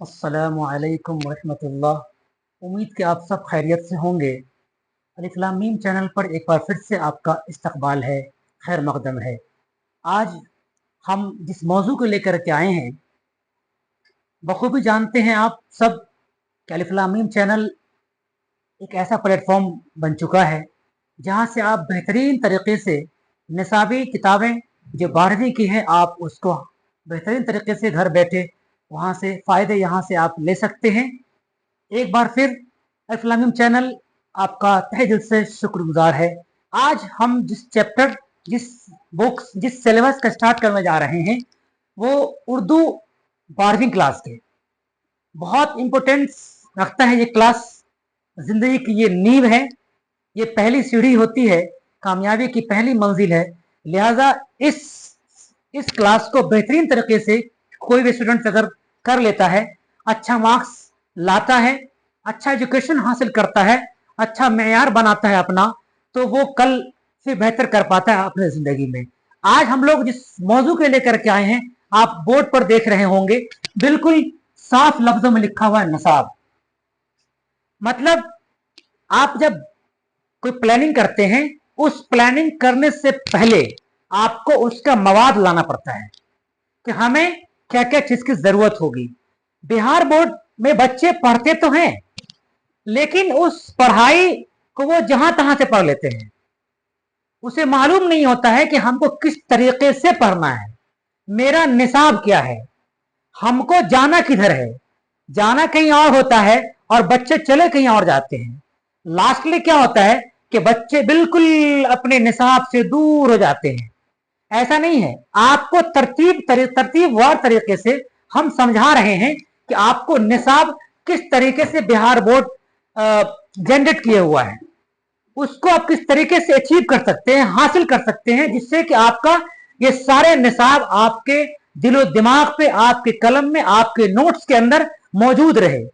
अस्सलामु अलैकुम वरहमतुल्लाह। उम्मीद कि आप सब खैरियत से होंगे। अलिफ लाम मीम चैनल पर एक बार फिर से आपका इस्तकबाल है, खैर मकदम है। आज हम जिस मौजू को लेकर के आए हैं, बखूबी जानते हैं आप सब कि अलिफ लाम मीम चैनल एक ऐसा प्लेटफॉर्म बन चुका है जहां से आप बेहतरीन तरीके से निसाबी किताबें जो 12वीं की हैं आप उसको बेहतरीन तरीके से घर बैठे वहां से फ़ायदे यहाँ से आप ले सकते हैं। एक बार फिर अलिफ लाम मीम चैनल आपका तहे दिल से शुक्रगुजार है। आज हम जिस चैप्टर, जिस बुक्स, जिस सिलेबस का स्टार्ट करने जा रहे हैं वो उर्दू 12वीं क्लास के बहुत इम्पोर्टेंस रखता है। ये क्लास जिंदगी की ये नींव है, ये पहली सीढ़ी होती है, कामयाबी की पहली मंजिल है। लिहाजा इस क्लास को बेहतरीन तरीके से कोई भी स्टूडेंट अगर कर लेता है, अच्छा मार्क्स लाता है, अच्छा एजुकेशन हासिल करता है, अच्छा मेयार बनाता है अपना, तो वो कल से बेहतर कर पाता है अपने जिंदगी में। आज हम लोग जिस मौजू के लेकर के आए हैं आप बोर्ड पर देख रहे होंगे, बिल्कुल साफ लफ्जों में लिखा हुआ है नसाब। मतलब आप जब कोई प्लानिंग करते हैं, उस प्लानिंग करने से पहले आपको उसका मवाद लाना पड़ता है कि हमें क्या क्या चीज की जरूरत होगी। बिहार बोर्ड में बच्चे पढ़ते तो हैं, लेकिन उस पढ़ाई को वो जहां तहां से पढ़ लेते हैं। उसे मालूम नहीं होता है कि हमको किस तरीके से पढ़ना है, मेरा निसाब क्या है, हमको जाना किधर है। जाना कहीं और होता है और बच्चे चले कहीं और जाते हैं। लास्टली क्या होता है कि बच्चे बिल्कुल अपने निसाब से दूर हो जाते हैं। ऐसा नहीं है, आपको तरतीबवार तरीके से हम समझा रहे हैं कि आपको निसाब किस तरीके से बिहार बोर्ड जनरेट किया हुआ है, उसको आप किस तरीके से अचीव कर सकते हैं, हासिल कर सकते हैं, जिससे कि आपका ये सारे निसाब आपके दिलो दिमाग पे, आपके कलम में, आपके नोट्स के अंदर मौजूद रहे।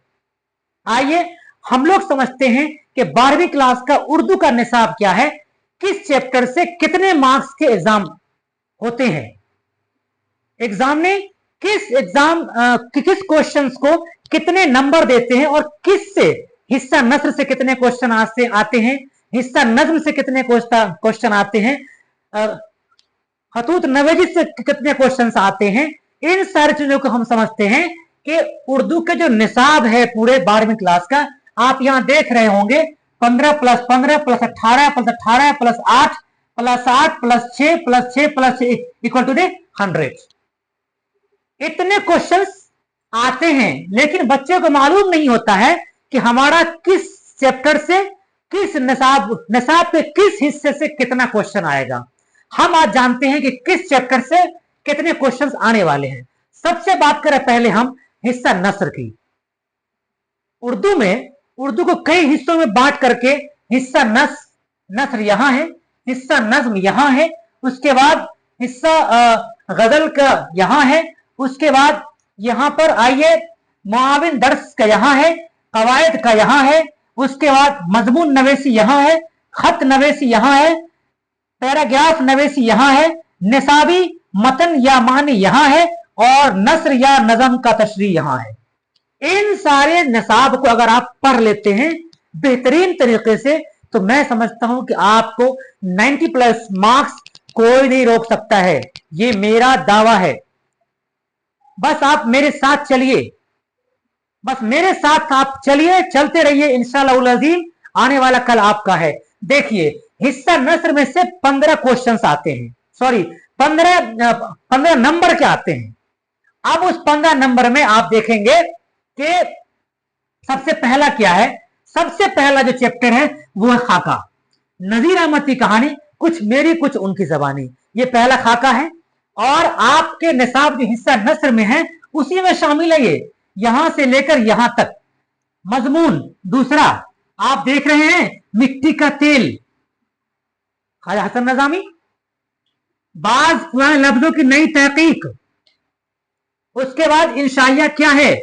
आइए हम लोग समझते हैं कि 12वीं क्लास का उर्दू का निसाब क्या है, किस चैप्टर से कितने मार्क्स के एग्जाम होते हैं, एग्जाम में किस क्वेश्चंस को कितने नंबर देते हैं, और किस से हिस्सा नस्र से कितने क्वेश्चन आते हैं, हिस्सा नज्म से कितने क्वेश्चन आते हैं, खतूत नवेजी से कितने क्वेश्चन आते हैं। इन सारी चीजों को हम समझते हैं कि उर्दू के जो निसाब है पूरे 12वीं क्लास का, आप यहां देख रहे होंगे 15 plus 15 plus 18 plus 18 plus 8 plus 8 plus 6 plus 6 plus equal to 100। इतने क्वेश्चंस आते हैं, लेकिन बच्चे को मालूम नहीं होता है कि हमारा किस चैप्टर से, किस निसाब के किस हिस्से से कितना क्वेश्चन आएगा। हम आज जानते हैं कि किस चैप्टर से कितने क्वेश्चंस आने वाले हैं। सबसे बात करें पहले हम हिस्सा नस्र की। उर्दू को कई हिस्सों में बांट करके हिस्सा नस्र यहां है, हिस्सा नज्म यहां है, उसके बाद हिस्सा गजल का यहां है, उसके बाद यहां पर आइए मुआविन दर्स का यहां है, कवायद का यहां है, उसके बाद मजमून नवेसी यहां है, खत नवेसी यहां है, पैराग्राफ नवेसी यहां है, निसाबी मतन या मानी यहां है, और नस्र या नज़म का तशरीह यहां है। इन सारे निसाब को अगर आप पढ़ लेते हैं बेहतरीन तरीके से, तो मैं समझता हूं कि आपको 90 प्लस मार्क्स कोई नहीं रोक सकता है। ये मेरा दावा है। बस आप मेरे साथ चलिए, बस मेरे साथ आप चलिए, चलते रहिए, इंशाअल्लाह अज़ीम आने वाला कल आपका है। देखिए हिस्सा नस्र में से 15 क्वेश्चन आते हैं, सॉरी 15 नंबर के आते हैं। अब उस 15 नंबर में आप देखेंगे कि सबसे पहला क्या है। सबसे पहला जो चैप्टर है वो है खाका, नजीर अहमद की कहानी, कुछ मेरी कुछ उनकी जबानी। ये पहला खाका है, और आपके निसाब जो हिस्सा नस्र में है उसी में शामिल है ये, यहां से लेकर यहां तक। मजमून दूसरा आप देख रहे हैं, मिट्टी का तेल, ख्वाजा हसन नजामी, बाज पुराने लफ्जों की नई तहकीक। उसके बाद इंशाइया क्या है,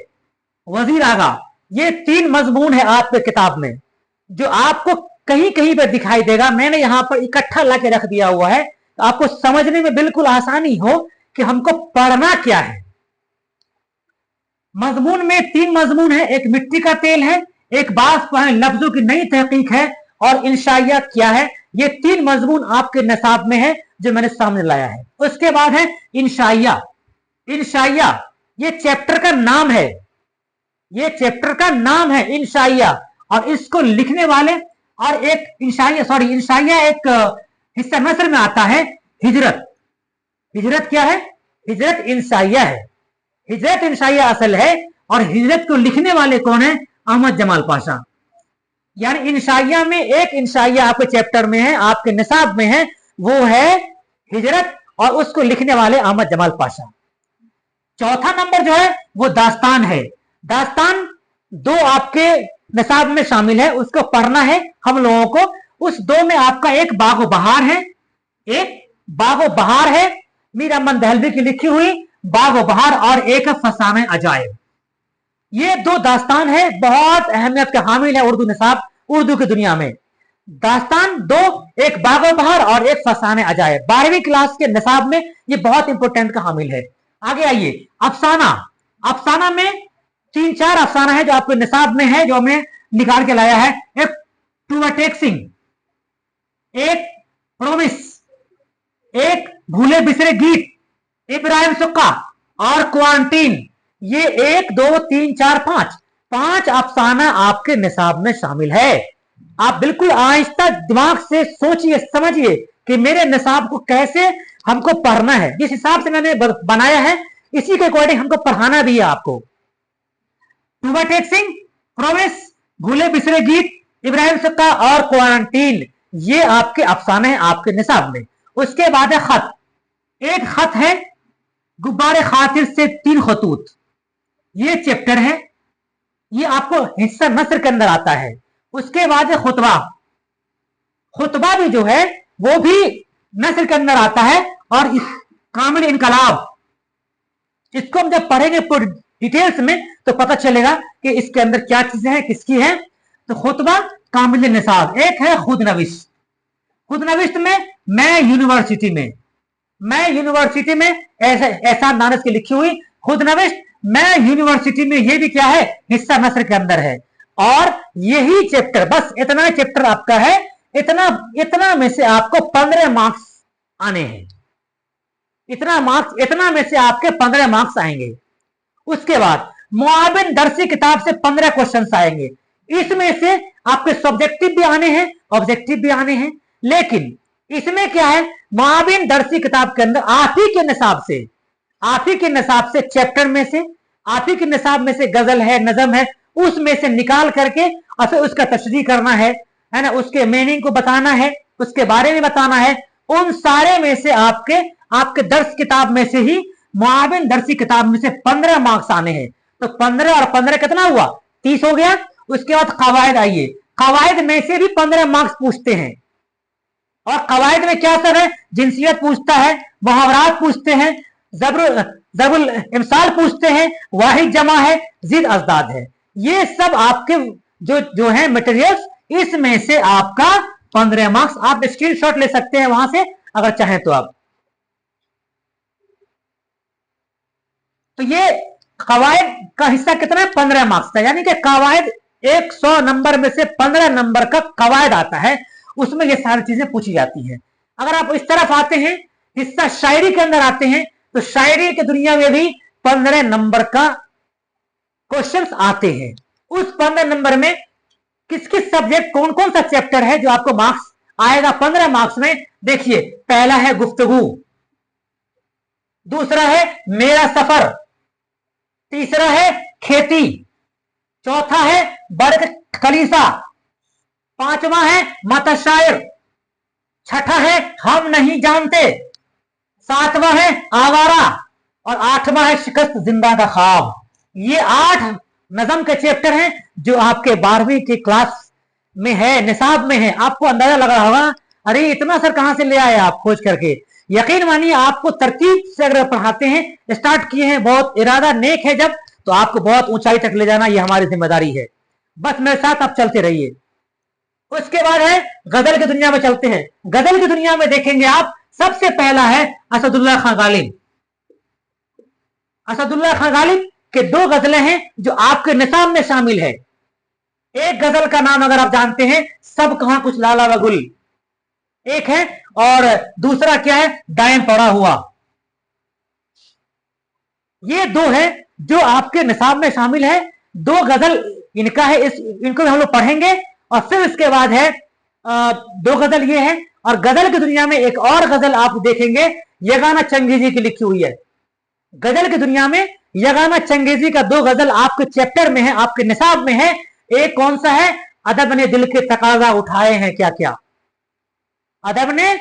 वजीर आगा। ये 3 मजमून है आपके किताब में, जो आपको कहीं कहीं पर दिखाई देगा। मैंने यहां पर इकट्ठा ला के रख दिया हुआ है, तो आपको समझने में बिल्कुल आसानी हो कि हमको पढ़ना क्या है। मजमून में 3 मजमून है, एक मिट्टी का तेल है, एक बास्प है, लफ्जों की नई तहकीक है, और इंशाइया क्या है। ये 3 मजमून आपके निसाब में है जो मैंने सामने लाया है। उसके बाद है इंशाइया। इंशाइया ये चैप्टर का नाम है, ये चैप्टर का नाम है इंशाइया, और इसको लिखने वाले, और एक इंशाइया एक हिस्सा नसर में आता है हिजरत। हिजरत क्या है? हिजरत इंशाइया है। हिजरत इंशाइया असल है, और हिजरत को लिखने वाले कौन है? अहमद जमाल पाशा। यानी इंशाइया में एक इंशाइया आपके चैप्टर में है, आपके निसाब में है, वो है हिजरत, और उसको लिखने वाले अहमद जमाल पाशा। चौथा नंबर जो है वो दास्तान है। दास्तान 2 आपके निसाब में शामिल है, उसको पढ़ना है हम लोगों को। उस 2 में आपका एक बागो बहार है, एक बागो बहार है मीर अहमद दहलवी की लिखी हुई बागो बहार, और एक फसाने अजायब। ये 2 दास्तान है, बहुत अहमियत का हामिल है उर्दू निसाब, उर्दू की दुनिया में। दास्तान 2, एक बागो बहार और एक फसाने अजायब, 12वीं क्लास के निसाब में ये बहुत इंपोर्टेंट का हामिल है। आगे आइए, अफसाना। अफसाना में 3-4 अफसाना है जो आपके निसाब में है, जो हमने निकाल के लाया है। एक टू अ टेक्सिंग, एक प्रोमिस, एक भूले बिसरे गीत, इब्राहिम सुक्का, और क्वारंटीन। ये 1 2 3 4 5 अफसाना आपके निसाब में शामिल है। आप बिल्कुल आहिस्ता दिमाग से सोचिए, समझिए कि मेरे निसाब को कैसे हमको पढ़ना है। जिस हिसाब से मैंने बनाया है इसी के अकॉर्डिंग हमको पढ़ाना भी है आपको। टू अ टेक्सिंग, प्रोमिस, भूले बिसरे गीत, इब्राहिम सुक्का और क्वारंटीन, ये आपके अफसाने हैं आपके निसाब में। उसके बाद है खत। एक खत है गुब्बारे खातिर से 3 खतूत, ये चैप्टर है, ये आपको हिस्सा नसर के अंदर आता है। उसके बाद है खुतबा। खुतबा भी जो है वो भी नसर के अंदर आता है, और इस कामिल इनकलाब, इसको हम जब पढ़ेंगे डिटेल्स में तो पता चलेगा कि इसके अंदर क्या चीजें हैं, किसकी है। तो खुतबा कामिल निसाब। एक है खुद नविश। खुद नविश्त में मैं यूनिवर्सिटी में ऐसा नानस की लिखी हुई खुद नविश्त, मैं यूनिवर्सिटी में, ये भी क्या है? हिस्सा नसर के अंदर है। और यही चैप्टर, बस इतना चैप्टर आपका है, इतना में से आपको 15 मार्क्स आने हैं। इतना में से आपके 15 मार्क्स आएंगे। उसके बाद मुआविन दरसी किताब से 15 क्वेश्चंस आएंगे। इसमें से आपके सब्जेक्टिव भी आने हैं, ऑब्जेक्टिव भी आने हैं। लेकिन इसमें क्या है? मुआविन दरसी किताब के अंदर आप ही के निसाब से चैप्टर में से, आप ही के निसाब में से गजल है, नजम है, उसमें से निकाल करके और फिर उसका तशरीह करना है ना, उसके मीनिंग को बताना है, उसके बारे में बताना है। उन सारे में से आपके दर्स किताब में से ही मुआविन दरसी किताब में से 15 मार्क्स आने हैं। तो 15 और 15 कितना हुआ? 30 हो गया। उसके बाद कवायद आइए, कवायद में से भी 15 मार्क्स पूछते हैं। और कवायद में क्या सर है? जिनसियत पूछता है, मुहावरात पूछते हैं, जबरुल इमसाल पूछते हैं, वाहिद जमा है, जिद अजदाद है। ये सब आपके जो है मटेरियल्स, इसमें से आपका 15 मार्क्स। आप स्क्रीनशॉट ले सकते हैं वहां से अगर चाहें तो आप। तो ये कवायद का हिस्सा कितना है? 15 मार्क्स का। यानी कि कवायद 100 नंबर में से 15 नंबर का कवायद आता है, उसमें ये सारी चीजें पूछी जाती हैं। अगर आप इस तरफ आते हैं, हिस्सा शायरी के अंदर आते हैं, तो शायरी की दुनिया में भी 15 नंबर का क्वेश्चंस आते हैं। उस 15 नंबर में किस किस सब्जेक्ट, कौन कौन सा चैप्टर है जो आपको मार्क्स आएगा 15 मार्क्स में? देखिए, पहला है गुफ्तगू, दूसरा है मेरा सफर, तीसरा है खेती, चौथा है बर्ग कलीसा, पांचवा है मतशायर, छठा है हम नहीं जानते, सातवां है आवारा, और आठवां है शिकस्त जिंदा का ख्वाब। ये 8 नजम के चैप्टर हैं जो आपके 12वीं की क्लास में है, निसाब में है। आपको अंदाजा लग रहा होगा, अरे इतना सर कहां से ले आए आप खोज करके। यकीन मानिए, आपको तरतीब से अगर पढ़ाते हैं, स्टार्ट किए हैं, बहुत इरादा नेक है जब, तो आपको बहुत ऊंचाई तक ले जाना ये हमारी जिम्मेदारी है। बस मेरे साथ आप चलते रहिए। उसके बाद है गजल की दुनिया में चलते हैं। गजल की दुनिया में देखेंगे आप, सबसे पहला है असदुल्ला खां गालिब। असदुल्ला खां गालिब कि 2 गजलें हैं जो आपके निसाब में शामिल है। एक गजल का नाम अगर आप जानते हैं, सब कहां कुछ लाला व गुल, एक है, और दूसरा क्या है, डायन पड़ा हुआ। ये 2 है जो आपके निसाब में शामिल है। 2 गजल इनका है, इनको हम लोग पढ़ेंगे। और फिर इसके बाद है 2 गजल ये है, और गजल की दुनिया में एक और गजल आप देखेंगे, यगाना चंगेजी की लिखी हुई है। गजल की दुनिया में यगाना चंगेजी का 2 गजल आपके चैप्टर में है, आपके निसाब में है। एक कौन सा है, अदब ने दिल के तकाजा उठाए हैं क्या क्या, अदब ने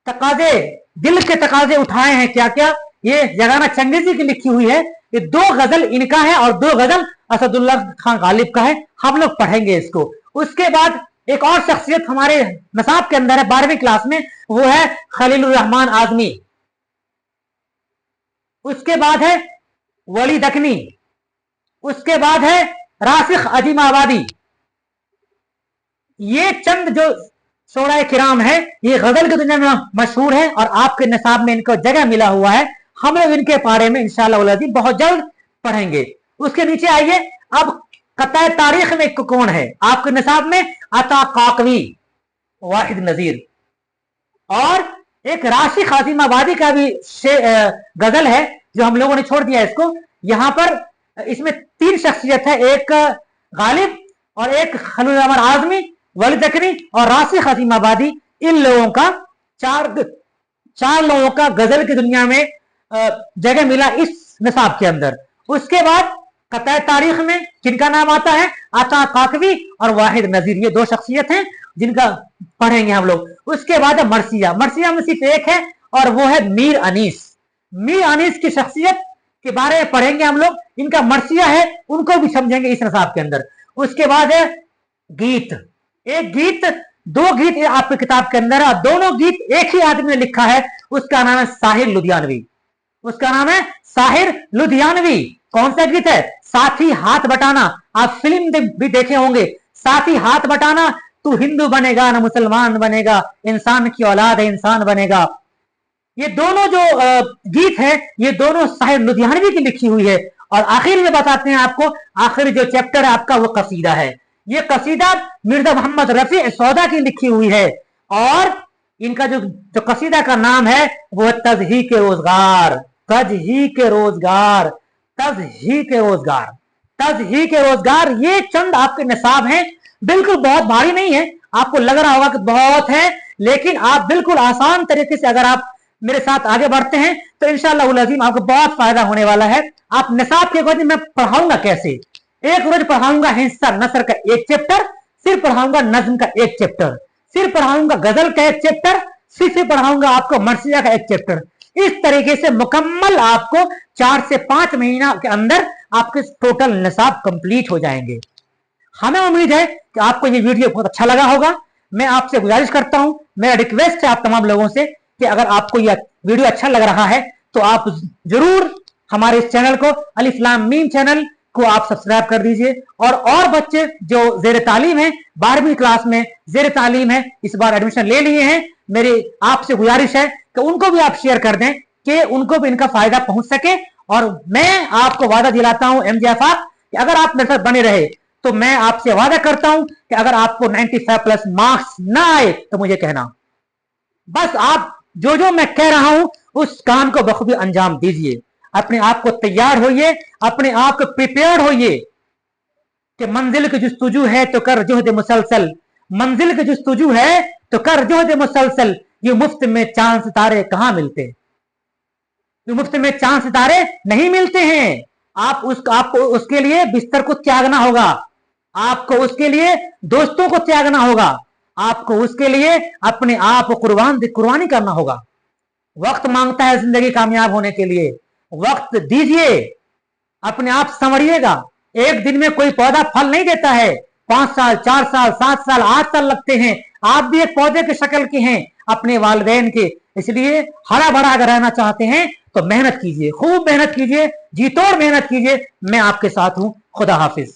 तकाजे, दिल के तकाजे उठाए हैं क्या क्या, ये यगाना चंगेजी की लिखी हुई है। ये 2 गजल इनका है और 2 गजल असदुल्ला खान गालिब का है। हम लोग पढ़ेंगे इसको। उसके बाद एक और शख्सियत हमारे निसाब के अंदर है 12वीं क्लास में, वो है खलीलुर रहमान आजमी। उसके बाद है वली दकनी। उसके बाद है रासिख अजीमाबादी। ये चंद जो शोराए किराम है, ये गजल की दुनिया में मशहूर है और आपके निसाब में इनको जगह मिला हुआ है। हम लोग इनके बारे में इंशाअल्लाह बहुत जल्द पढ़ेंगे। उसके नीचे आइए, अब कताए तारीख में कौन है आपके निसाब में, अता काकवी, वाहिद नजीर, और एक राशिख अजीमाबादी का भी गजल है जो हम लोगों ने छोड़ दिया इसको। यहां पर इसमें 3 शख्सियत है, एक गालिब और एक खलीलुर रहमान आजमी, वली दकनी और राशिख अजीमाबादी। इन लोगों का 4 लोगों का गजल की दुनिया में जगह मिला इस निसाब के अंदर। उसके बाद कताए तारीख में किनका नाम आता है, अता काकवी और वाहिद नजीर। ये 2 शख्सियत हैं जिनका पढ़ेंगे हम लोग। उसके बाद है मरसिया। मरसिया में सिर्फ एक है और वो है मीर अनीस। मीर अनीस की शख्सियत के बारे में पढ़ेंगे हम लोग। इनका मरसिया है, उनको भी समझेंगे इस निसाब के अंदर। उसके बाद है गीत। एक गीत, 2 गीत आपकी किताब के अंदर है, दोनों गीत एक ही आदमी ने लिखा है। उसका नाम है साहिर लुधियानवी। उसका नाम है साहिर लुधियानवी। कौन सा गीत है, साथी हाथ बटाना। आप फिल्म भी देखे होंगे, साथी हाथ बटाना, तू हिंदू बनेगा ना मुसलमान बनेगा, इंसान की औलाद है इंसान बनेगा। ये दोनों जो गीत है, ये दोनों साहिर लुधियानवी की लिखी हुई है। और आखिर में बताते हैं आपको, आखिर जो चैप्टर है आपका वो कसीदा है। ये कसीदा मिर्जा मोहम्मद रफी सौदा की लिखी हुई है और इनका जो कसीदा का नाम है वो है तज़हीक रोजगार। तज़हीक रोजगार, तज़हीक रोजगार, तज़हीक रोजगार। ये चंद आपके निसाब हैं, बिल्कुल बहुत भारी नहीं है। आपको लग रहा होगा कि बहुत है, लेकिन आप बिल्कुल आसान तरीके से अगर आप मेरे साथ आगे बढ़ते हैं तो इंशाअल्लाह अज़ीम आपको बहुत फायदा होने वाला है। आप निसाब के बाद मैं पढ़ाऊंगा कैसे, एक रोज पढ़ाऊंगा हिस्सा नसर का एक चैप्टर, फिर पढ़ाऊंगा नज्म का एक चैप्टर, फिर पढ़ाऊंगा गजल का एक चैप्टर, फिर पढ़ाऊंगा आपको मरसिया का एक चैप्टर। इस तरीके से मुकम्मल आपको 4 से 5 महीना के अंदर आपके टोटल निसाब कंप्लीट हो जाएंगे। हमें उम्मीद है कि आपको ये वीडियो बहुत अच्छा लगा होगा। मैं आपसे गुजारिश करता हूं, मेरा रिक्वेस्ट है आप तमाम लोगों से कि अगर आपको यह वीडियो अच्छा लग रहा है तो आप जरूर हमारे इस चैनल को, अलिफ लाम मीम चैनल को आप सब्सक्राइब कर दीजिए। और बच्चे जो जेर तालीम है, 12वीं क्लास में जेर तालीम है, इस बार एडमिशन ले लिए हैं, मेरी आपसे गुजारिश है कि उनको भी आप शेयर कर दें कि उनको भी इनका फायदा पहुंच सके। और मैं आपको वादा दिलाता हूं एमजे आफाक कि अगर आप मेरे साथ बने रहे तो मैं आपसे वादा करता हूं कि अगर आपको 95+ मार्क्स ना आए तो मुझे कहना। बस आप जो मैं कह रहा हूं उस काम को बखूबी अंजाम दीजिए। अपने आप को तैयार होइए, अपने आप को प्रिपेयर्ड होइए कि मंजिल की जुस्तजू है तो कर जुहद मुसलसल, मंजिल की जुस्तजू है तो कर जुहद मुसलसल। ये मुफ्त में चांद सितारे कहां मिलते, ये मुफ्त में चांद सितारे नहीं मिलते हैं। आपको उसके लिए बिस्तर को त्यागना होगा, आपको उसके लिए दोस्तों को त्यागना होगा, आपको उसके लिए अपने आप को कुर्बानी करना होगा। वक्त मांगता है जिंदगी कामयाब होने के लिए, वक्त दीजिए, अपने आप संवरिएगा। एक दिन में कोई पौधा फल नहीं देता है, 5 साल 4 साल 7 साल 8 साल लगते हैं। आप भी एक पौधे के शक्ल के हैं अपने वालिदैन के, इसलिए हरा भरा अगर रहना चाहते हैं तो मेहनत कीजिए, खूब मेहनत कीजिए, जी तोड़ मेहनत कीजिए। मैं आपके साथ हूं। खुदा हाफिज।